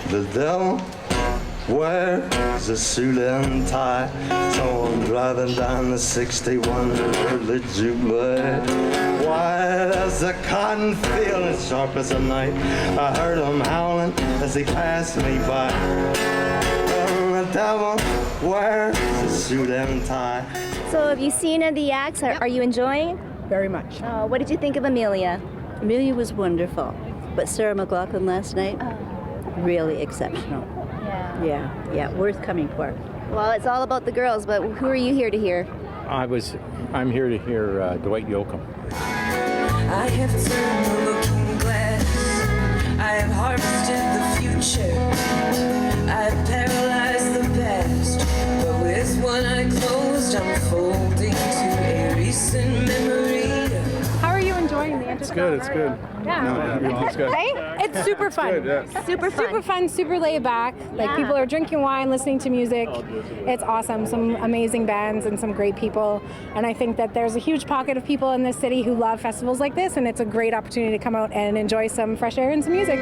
The devil wears a suit and tie. So I'm driving down the 61 early July. White as a cotton field and sharp as a knife. I heard him howling as he passed me by. The devil wears a suit and tie. So have you seen the acts? Are you enjoying? Very much. What did you think of Amelia? Amelia was wonderful, but Sarah McLachlan last night, really exceptional. Yeah, worth coming for. Well, it's all about the girls, but who are you here to hear? I'm here to hear Dwight Yoakam. I have turned the looking glass. I have harvested the future. I've paralyzed the past. But with one eye closed, I'm folding to a recent memory. How are you enjoying the Interstellar It's good. Yeah. It's good. Hey, it's super fun. Good, yeah. Super fun. Super fun, super laid back. Like Yeah. people are drinking wine, listening to music. It's awesome. Some amazing bands and some great people. And I think that there's a huge pocket of people in this city who love festivals like this, and it's a great opportunity to come out and enjoy some fresh air and some music.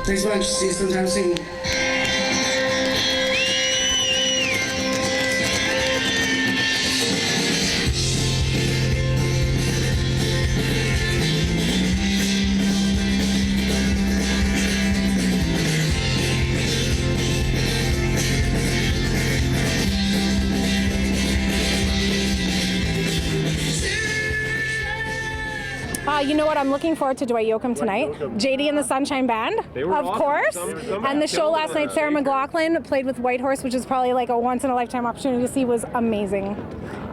Thanks a bunch. See you sometime soon. You know what? I'm looking forward to Dwight Yoakam tonight. JD and the Sunshine Band, of course. And the show last night, Sarah McLachlan played with Whitehorse, which is probably like a once-in-a-lifetime opportunity to see, was amazing.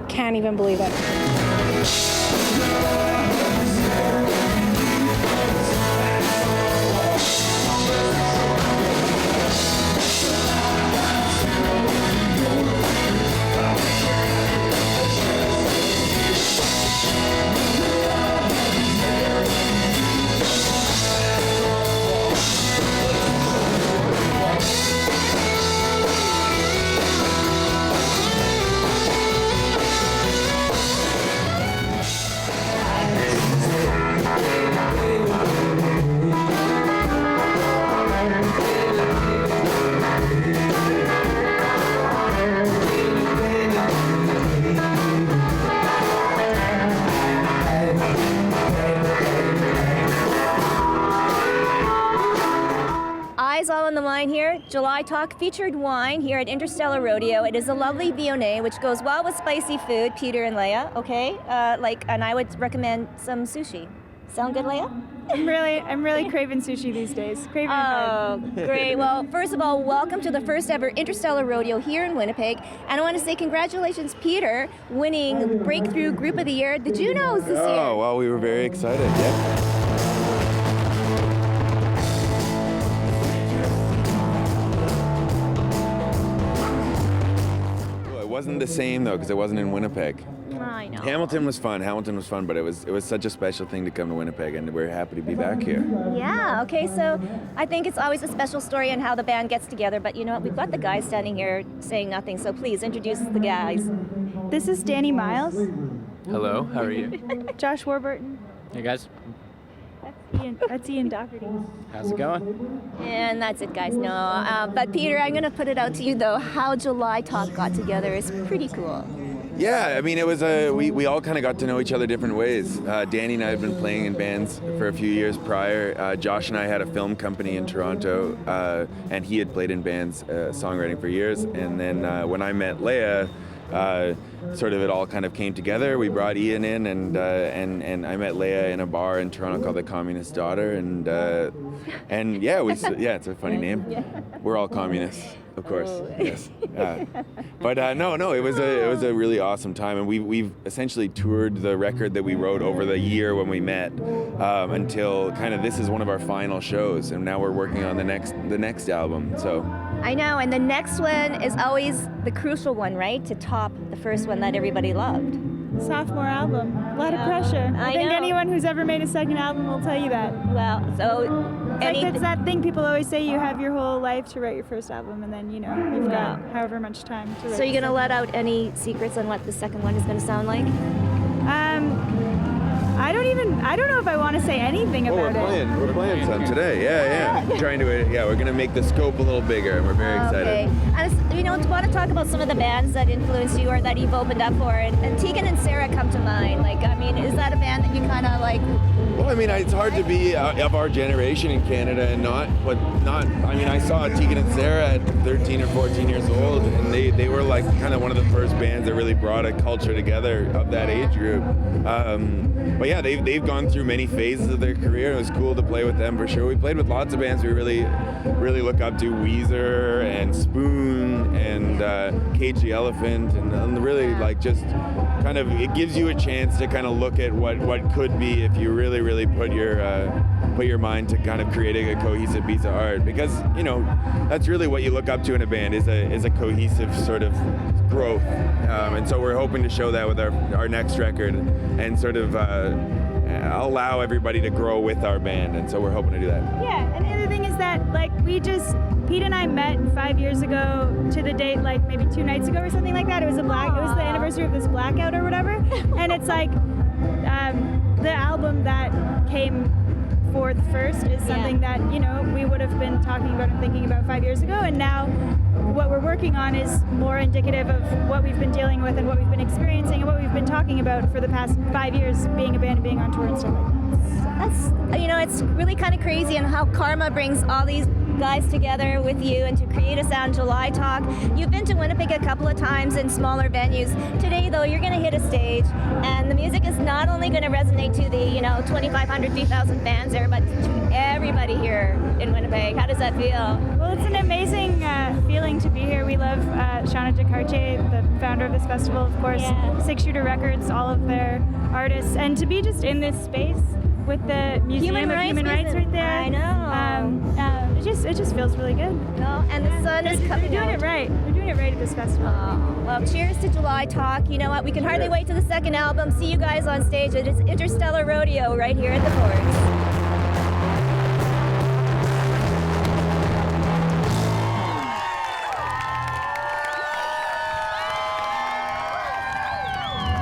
Can't even believe it. Eyes all on the line here. July Talk featured wine here at Interstellar Rodeo. It is a lovely Viognier, which goes well with spicy food, Peter and Leia, okay? And I would recommend some sushi. Sound good, Leia? I'm really craving sushi these days. Craving Oh, great. Well, first of all, welcome to the first ever Interstellar Rodeo here in Winnipeg. And I want to say congratulations, Peter, winning Breakthrough Group of the Year at the Junos this year. Oh, well, we were very excited, yeah. Well, it wasn't the same, though, because it wasn't in Winnipeg. I know. Hamilton was fun, but it was such a special thing to come to Winnipeg, and we're happy to be back here. Yeah, okay, so I think it's always a special story on how the band gets together, but you know what, we've got the guys standing here saying nothing, so please introduce the guys. This is Danny Miles, Hello, how are you? Josh Warburton, Hey guys, that's Ian Doherty. how's it going? And that's it, guys. No, but Peter, I'm going to put it out to you, though. How July Talk got together is pretty cool. Yeah, I mean, it was we all kind of got to know each other different ways. Danny and I had been playing in bands for a few years prior. Josh and I had a film company in Toronto, and he had played in bands, songwriting for years. And then when I met Leia, sort of it all kind of came together. We brought Ian in, and I met Leia in a bar in Toronto called the Communist Daughter, and yeah, it's a funny name. We're all communists, of course. Yes. But no, it was a really awesome time, and we've essentially toured the record that we wrote over the year when we met until kind of this is one of our final shows, and now we're working on the next album. So I know, and the next one is always the crucial one, right? To top the first one that everybody loved. Sophomore album. A lot of pressure. I think know. anyone who's ever made a second album will tell you that. Well, so It's that thing people always say, you have your whole life to write your first album, and then, you've got however much time to write. So you're going to let out any secrets on what the second one is going to sound like? I don't know if I want to say anything about it. We're playing some today. Yeah. We're gonna make the scope a little bigger, and we're very excited. Okay. And want to talk about some of the bands that influenced you or that you've opened up for, and Tegan and Sarah come to mind. Is that a band that you kind of like? Well, it's hard to be of our generation in Canada and not. I saw Tegan and Sarah at 13 or 14 years old, and they were like kind of one of the first bands that really brought a culture together of that age group. But yeah, they've gone through many phases of their career. It was cool to play with them for sure. We played with lots of bands we really look up to: Weezer and Spoon and Cage the Elephant, and really just kind of, it gives you a chance to kind of look at what could be if you really put your mind to kind of creating a cohesive piece of art, because that's really what you look up to in a band is a cohesive sort of growth, and so we're hoping to show that with our next record and sort of allow everybody to grow with our band, and so we're hoping to do that. Yeah, and the other thing is that Pete and I met 5 years ago to the date, maybe 2 nights ago or something like that. It was the anniversary of this blackout or whatever, and it's the album that came forth first is something that we would have been talking about and thinking about 5 years ago, and now what we're working on is more indicative of what we've been dealing with and what we've been experiencing and what we've been talking about for the past 5 years, being a band and being on tour and stuff like that. It's really kind of crazy, and how karma brings all these guys together with you and to create a sound. July Talk. You've been to Winnipeg a couple of times in smaller venues. Today, though, you're going to hit a stage, and the music is not only going to resonate to the 2,500, 3,000 fans there, but to everybody here in Winnipeg. How does that feel? Well, it's an amazing feeling to be here. We love Shauna DeCartier, the founder of this festival, of course. Yeah. 6 Shooter Records, all of their artists, and to be just in this space with the Museum of Human Rights right there. I know. It just feels really good. No, and the sun is coming They're doing it right. They're doing it right at this festival. Well, cheers to July Talk. You know what? We can hardly wait to the second album. See you guys on stage. It is Interstellar Rodeo right here at the Forts.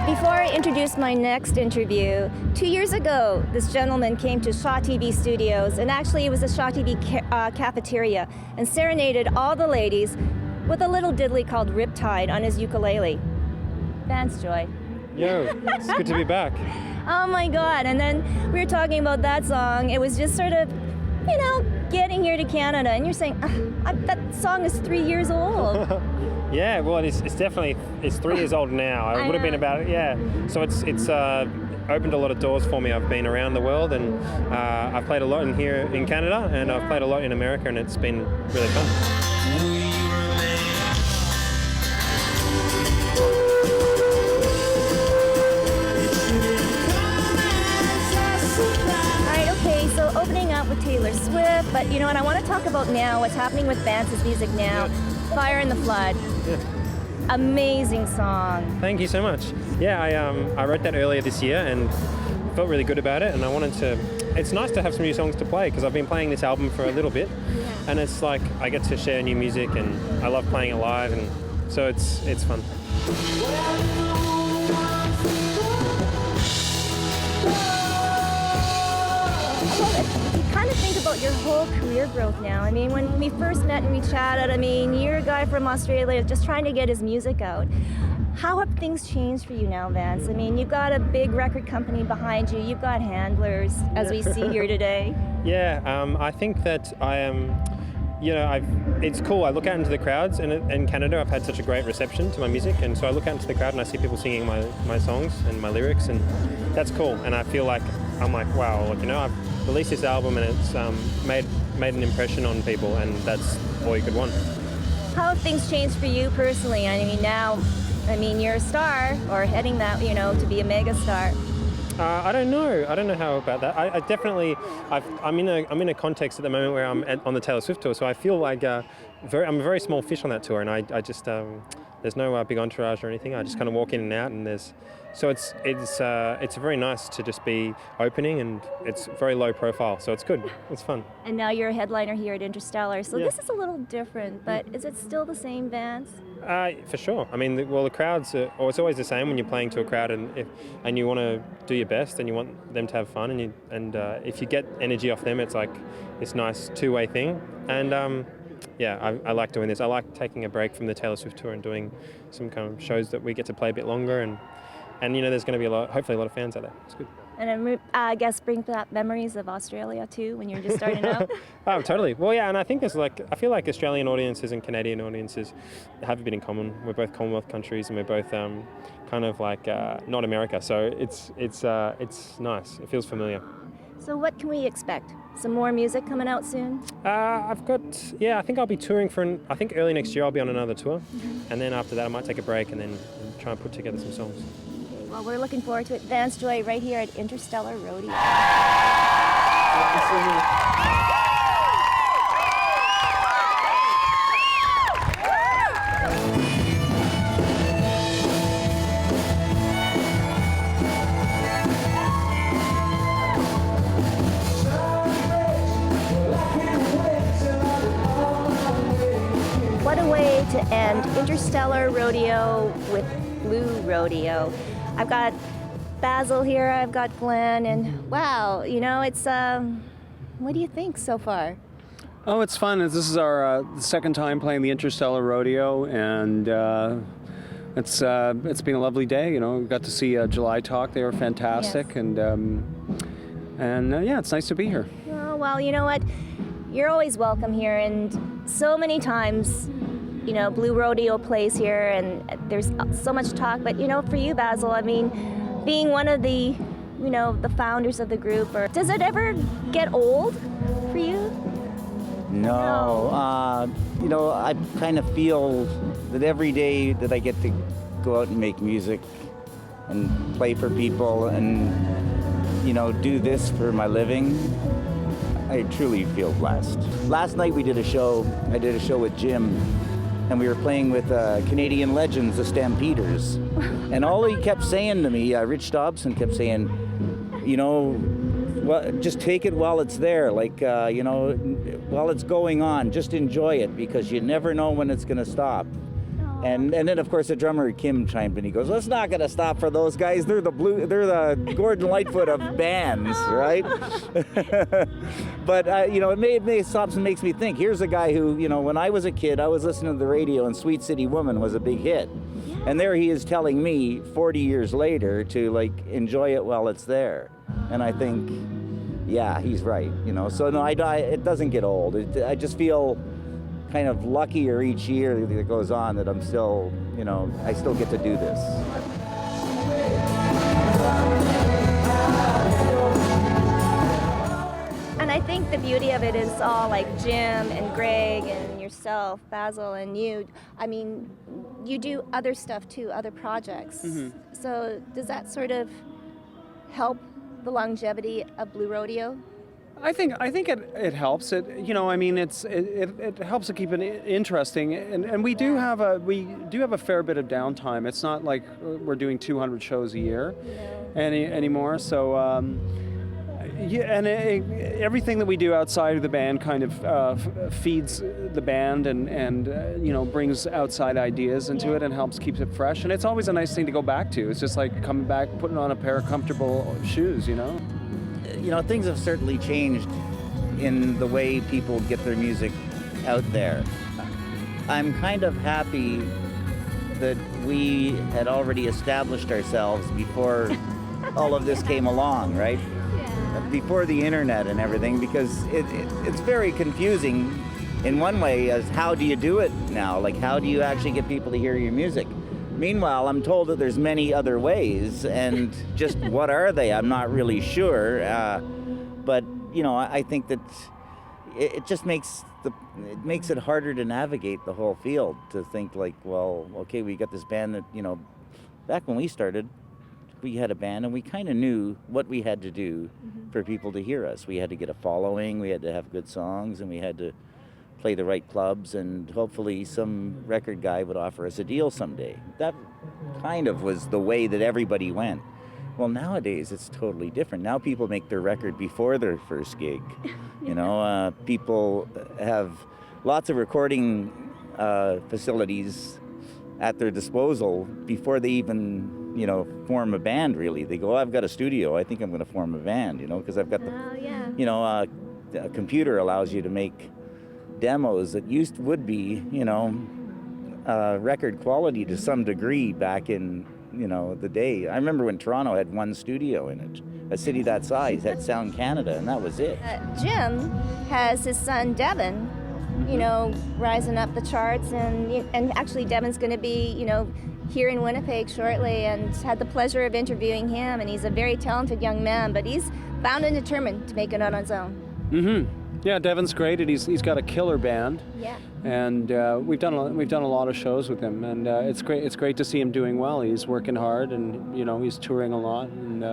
Before I introduce my next interview, 2 years ago, this gentleman came to Shaw TV Studios, and actually it was a Shaw TV cafeteria, and serenaded all the ladies with a little diddly called Riptide on his ukulele. Vance Joy. Yo, it's good to be back. Oh my God, and then we were talking about that song. It was just sort of, getting here to Canada, and you're saying, that song is 3 years old. Yeah, well, it's definitely 3 years old now. It would have been about, So it's opened a lot of doors for me. I've been around the world, and I've played a lot here in Canada, and I've played a lot in America, and it's been really fun. So opening up with Taylor Swift, but and I want to talk about now what's happening with Vance's music now. Yeah. Fire in the Flood. Yeah. Amazing song. Thank you so much. Yeah, I wrote that earlier this year and felt really good about it, and I wanted to. It's nice to have some new songs to play because I've been playing this album for a little bit, and it's like I get to share new music, and I love playing it live, and so it's fun. Kind of think about your whole career growth now. I mean, when we first met and we chatted, you're a guy from Australia just trying to get his music out. How have things changed for you now, Vance? You've got a big record company behind you. You've got handlers, as we see here today. Yeah, I think that I am. It's cool. I look out into the crowds, and in Canada, I've had such a great reception to my music, and so I look out into the crowd and I see people singing my songs and my lyrics, and that's cool. And I feel like I'm like, wow, I've released this album and it's made an impression on people, and that's all you could want. How have things changed for you personally? Now, you're a star, or heading that, to be a mega star. I don't know. I don't know how about that. I definitely. I'm in a context at the moment where I'm on the Taylor Swift tour, so I feel like I'm a very small fish on that tour, and I just there's no big entourage or anything. I just kind of walk in and out, and it's very nice to just be opening, and it's very low profile, so it's good. It's fun. And now you're a headliner here at Interstellar, so Yeah. this is a little different, but is it still the same, Vance? For sure. I mean, the crowds it's always the same when you're playing to a crowd, and you want to do your best, and you want them to have fun, and if you get energy off them, it's like this nice two-way thing. And I like doing this. I like taking a break from the Taylor Swift tour and doing some kind of shows that we get to play a bit longer, and there's going to be hopefully a lot of fans out there. It's good. And I guess bring back memories of Australia too when you're just starting out. Oh, totally. Well, yeah, and I think I feel like Australian audiences and Canadian audiences have a bit in common. We're both Commonwealth countries, and we're both kind of like not America. So it's nice. It feels familiar. So what can we expect? Some more music coming out soon? I think I'll be touring I think early next year I'll be on another tour, and then after that I might take a break and then try and put together some songs. Well, we're looking forward to it. Vance Joy right here at Interstellar Rodeo. What a way to end Interstellar Rodeo with Blue Rodeo. I've got Basil here, I've got Glenn, and wow, it's, what do you think so far? Oh, it's fun. This is our second time playing the Interstellar Rodeo, and it's been a lovely day. We got to see July Talk. They were fantastic, yes. and it's nice to be here. Oh, well, you know what? You're always welcome here, and so many times, Blue Rodeo plays here, and there's so much talk. But for you, Basil, I mean, being one of the, the founders of the group, does it ever get old for you? No. I kind of feel that every day that I get to go out and make music and play for people and, do this for my living, I truly feel blessed. Last night I did a show with Jim, and we were playing with Canadian legends, the Stampeders. And all he kept saying to me, Rich Dobson kept saying, just take it while it's there, while it's going on, just enjoy it, because you never know when it's going to stop. And then, of course, the drummer, Kim, chimed in. He goes, well, it's not going to stop for those guys. They're the Gordon Lightfoot of bands, right? But, it stops and makes me think. Here's a guy who, when I was a kid, I was listening to the radio, and Sweet City Woman was a big hit. And there he is telling me 40 years later to, enjoy it while it's there. And I think, yeah, he's right, So, no, it doesn't get old. I just feel kind of luckier each year that goes on that I'm still, I still get to do this. And I think the beauty of it is all like Jim and Greg and yourself, Basil, and you. I mean, you do other stuff too, other projects. Mm-hmm. So does that sort of help the longevity of Blue Rodeo? I think it helps. It helps to keep it interesting, and we do have a fair bit of downtime. It's not like we're doing 200 shows a year anymore. So everything that we do outside of the band kind of feeds the band and brings outside ideas into it and helps keep it fresh. And it's always a nice thing to go back to. It's just like coming back, putting on a pair of comfortable shoes. Things have certainly changed in the way people get their music out there. I'm kind of happy that we had already established ourselves before all of this came along, right? Yeah. Before the internet and everything, because it's very confusing in one way as how do you do it now? How do you actually get people to hear your music? Meanwhile, I'm told that there's many other ways, and just what are they? I'm not really sure. But I think that it just makes it harder to navigate the whole field. To think well, okay, we got this band that back when we started, we had a band, and we kind of knew what we had to do for people to hear us. We had to get a following, we had to have good songs, and we had to play the right clubs, and hopefully some record guy would offer us a deal someday. That kind of was the way that everybody went. Well, nowadays it's totally different. Now people make their record before their first gig. You know, people have lots of recording facilities at their disposal before they even, you know, form a band. Really, they go, oh, I've got a studio, I think I'm going to form a band, you know, because I've got you know, a computer allows you to make demos that would be, you know, record quality to some degree back in, you know, the day. I remember when Toronto had one studio in it. A city that size had Sound Canada, and that was it. Jim has his son Devin, you know, rising up the charts, and actually Devin's going to be, you know, here in Winnipeg shortly, and had the pleasure of interviewing him, and he's a very talented young man, but he's bound and determined to make it on his own. Yeah, Devin's great, and he's got a killer band. Yeah. And we've done a lot of shows with him, and it's great. It's great to see him doing well. He's working hard, and you know, he's touring a lot, and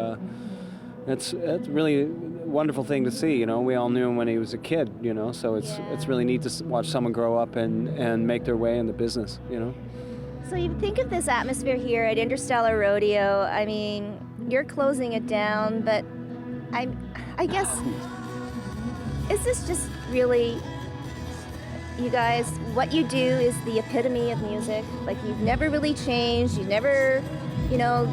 it's really a wonderful thing to see. You know, we all knew him when he was a kid. You know, so it's really neat to watch someone grow up and make their way in the business. You know. So you think of this atmosphere here at Interstellar Rodeo. I mean, you're closing it down, but I guess, is this just really, you guys, what you do is the epitome of music? Like, you've never really changed, you've never, you know,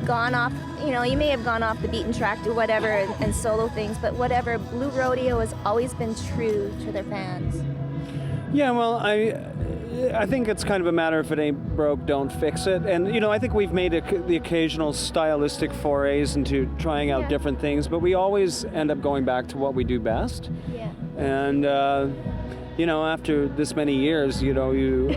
gone off, you know, you may have gone off the beaten track to whatever and solo things, but whatever, Blue Rodeo has always been true to their fans. Yeah, well, I think it's kind of a matter, if it ain't broke, don't fix it. And, you know, I think we've made the occasional stylistic forays into trying out different things, but we always end up going back to what we do best. Yeah. And, you know, after this many years, you know, you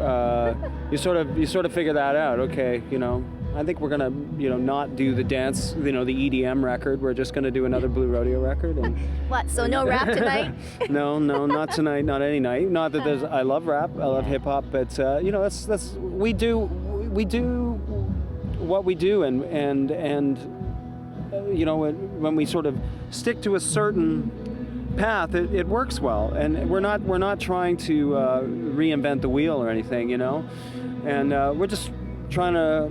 sort of figure that out. Okay, you know, I think we're gonna, you know, not do the dance, you know, the EDM record. We're just gonna do another Blue Rodeo record. And What? So no rap tonight? No, not tonight, not any night. Not that there's. I love rap, I love hip hop, but you know, that's we do what we do, and you know, when we sort of stick to a certain path, it works well, and we're not trying to reinvent the wheel or anything, you know, and we're just trying to,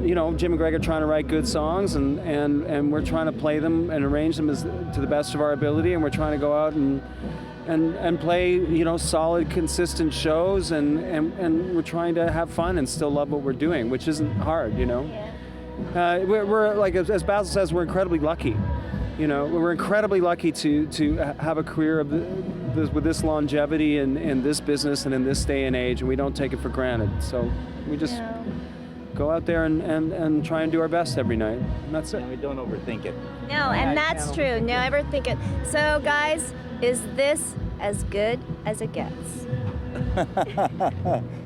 you know, Jim and Greg are trying to write good songs, and we're trying to play them and arrange them to the best of our ability, and we're trying to go out and play, you know, solid, consistent shows, and we're trying to have fun and still love what we're doing, which isn't hard, you know. We're like, as Basil says, we're incredibly lucky. You know, we're incredibly lucky to have a career with this longevity in this business and in this day and age, and we don't take it for granted. So we just go out there and try and do our best every night. And that's it. And we don't overthink it. No, and that's true. Never think it. So, guys, is this as good as it gets?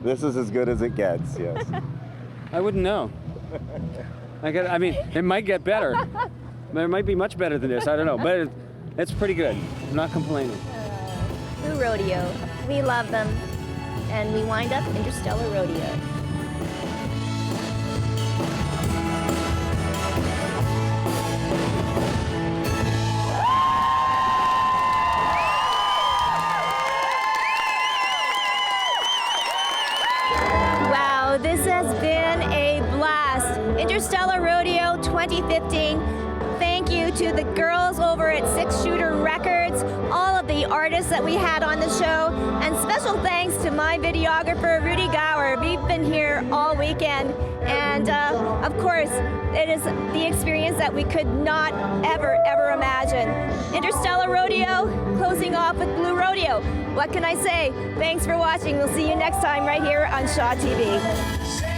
This is as good as it gets, yes. I wouldn't know. I mean, it might get better. It might be much better than this, I don't know, but it's pretty good. I'm not complaining. Blue Rodeo, we love them, and we wind up Interstellar Rodeo. Wow, this has been a blast. Interstellar Rodeo 2015. Thank you to the girls over at Six Shooter Records, all of the artists that we had on the show, and special thanks to my videographer, Rudy Gower. We've been here all weekend, and of course, it is the experience that we could not ever imagine. Interstellar Rodeo, closing off with Blue Rodeo. What can I say? Thanks for watching. We'll see you next time right here on Shaw TV.